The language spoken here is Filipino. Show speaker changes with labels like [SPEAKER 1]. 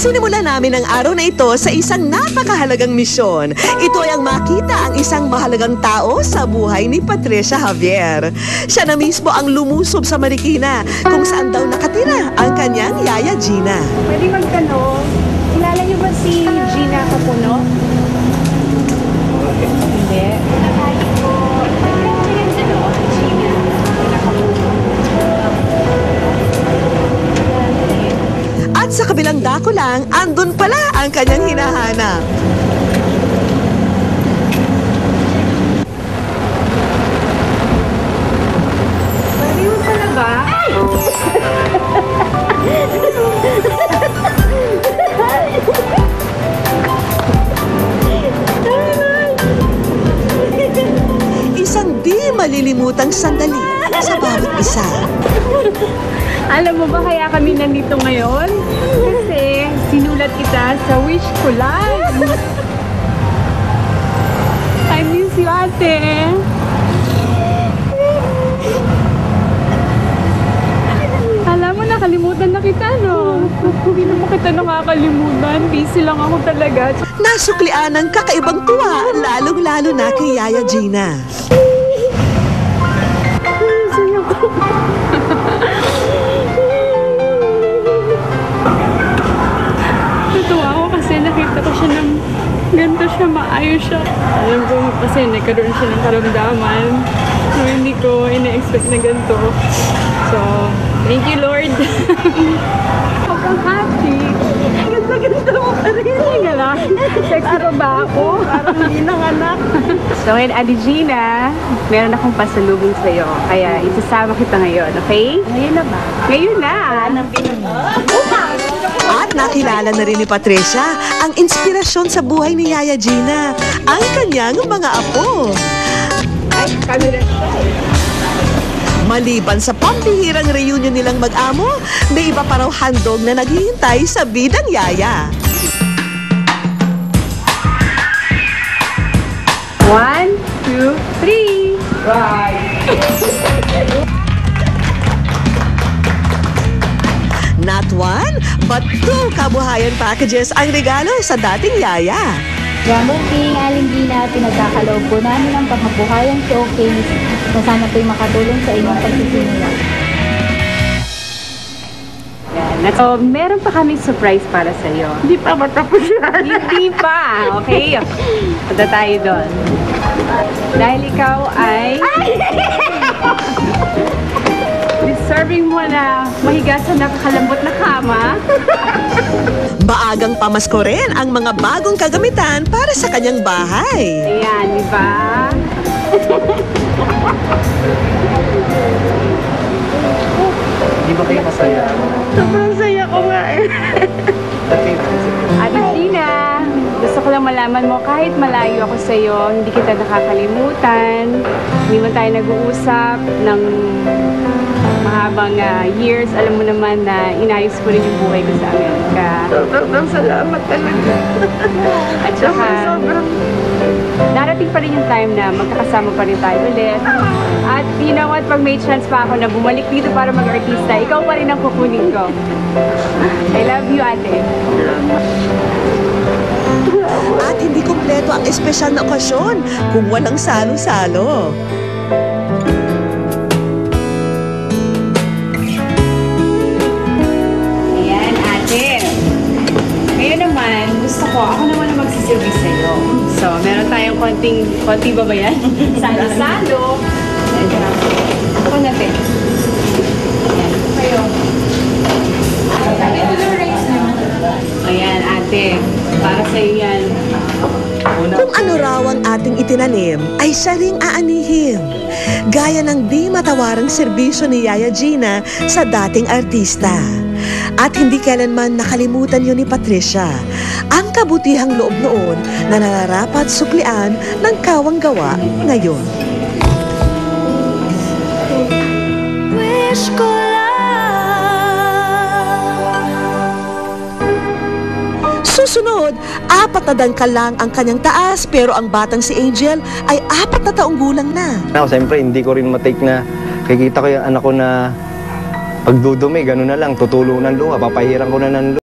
[SPEAKER 1] Sinimula namin ang araw na ito sa isang napakahalagang misyon. Ito ay ang makita ang isang mahalagang tao sa buhay ni Patricia Javier. Siya na mismo ang lumusob sa Marikina kung saan daw nakatira ang kanyang yaya Gina.
[SPEAKER 2] Pwede magtanong, kilala niyo ba si Gina Capuno? Hindi. Nakali ko. Gina Capuno.
[SPEAKER 1] At sa kabilang dako lang, andun pala ang kanyang hinahanap.
[SPEAKER 2] Pwede mo pala ba?
[SPEAKER 1] Isang di malilimutang sandali sa bawat isa.
[SPEAKER 2] Alam mo ba kaya kami nandito ngayon? Kasi sinulat kita sa wish ko lang. I miss you, ate. Alam mo, nakalimutan na kita, no? Hindi naman kita nakakalimutan. Busy lang ako talaga.
[SPEAKER 1] Nasuklian ng kakaibang tuwa, lalong-lalo na kay Yaya Gina.
[SPEAKER 2] Natuwa ako kasi nakita ko siya ng ganito siya, maayos siya. Alam ko kasi nagkaroon siya ng karamdaman. So hindi ko ina-expect na ganito. So, thank you, Lord. Huwag kang happy. Ganda-ganda mo pa rin. Nga lang. Sexy pa ba ako? Parang hindi nanganak. So ngayon, Ate Gina, meron akong pasalubong sa'yo. Kaya isasama kita ngayon, okay? Ngayon na ba? Ngayon na.
[SPEAKER 1] At nakilala na rin ni Patricia ang inspirasyon sa buhay ni Yaya Gina, ang kanyang mga apo.
[SPEAKER 2] Ay, camera siya.
[SPEAKER 1] Maliban sa pambihirang reunion nilang mag-amo, may iba pa raw handog na naghihintay sa bidang yaya.
[SPEAKER 2] 1, 2, 3. Right.
[SPEAKER 1] Not one, but two kabuhayan packages ang regalo sa dating yaya.
[SPEAKER 3] Ramon King, Aling Gina, pinagkakaloob po namin ang pangkabuhayang showcase na sana po'y makatulong sa inyong pagsisimula.
[SPEAKER 2] So, meron pa kaming surprise para sa iyo. Hindi pa matapos yan. Hindi pa. Okay. Punta tayo doon. Dahil ikaw ay deserving mo na mahiga sa nakakalambot na kama.
[SPEAKER 1] Maagang pamasko rin ang mga bagong kagamitan para sa kanyang bahay.
[SPEAKER 2] Ayan, di ba?
[SPEAKER 4] Di ba kayo masaya?
[SPEAKER 2] Sobrang saya ko nga eh. Ate Gina, gusto ko lang malaman mo, kahit malayo ako sa'yo, hindi kita nakakalimutan. Hindi mo tayo nag-uusap ng mahabang years. Alam mo naman na inayos ko rin yung buhay ko sa Amerika.
[SPEAKER 5] Sobrang salamat talaga.
[SPEAKER 2] At saka, darating pa rin yung time na magkakasama pa rin tayo ulit. At you know what, pag may chance pa ako na bumalik dito para mag-artista, ikaw pa rin ang kukunin ko. I love you, ate.
[SPEAKER 1] At hindi kumpleto ang espesyal na okasyon kung walang salo-salo.
[SPEAKER 2] Ayan, ate. Ngayon naman, gusto ko, ako naman ang magsisilbi sa'yo. So, meron tayong konti ba ba yan? Salo-salo. Ako natin. Ayan, kayo. Ayan, ate. Para sa'yo yan.
[SPEAKER 1] Kung ano raw ang ating itinanim, ay siya ring aanihim. Gaya ng di matawarang serbisyo ni Yaya Gina sa dating artista. At hindi kailanman nakalimutan yun ni Patricia, ang kabutihang loob noon na nararapat suklian ng kawang gawa ngayon. Wish ko Susunod, 4 na dangkal lang ang kanyang taas pero ang batang si Angel ay 4 na taong gulang na.
[SPEAKER 4] Siyempre, hindi ko rin matake na kikita ko yung anak ko na pagdudumi, gano'n na lang, tutulong ng luha, papahiran ko na ng luha.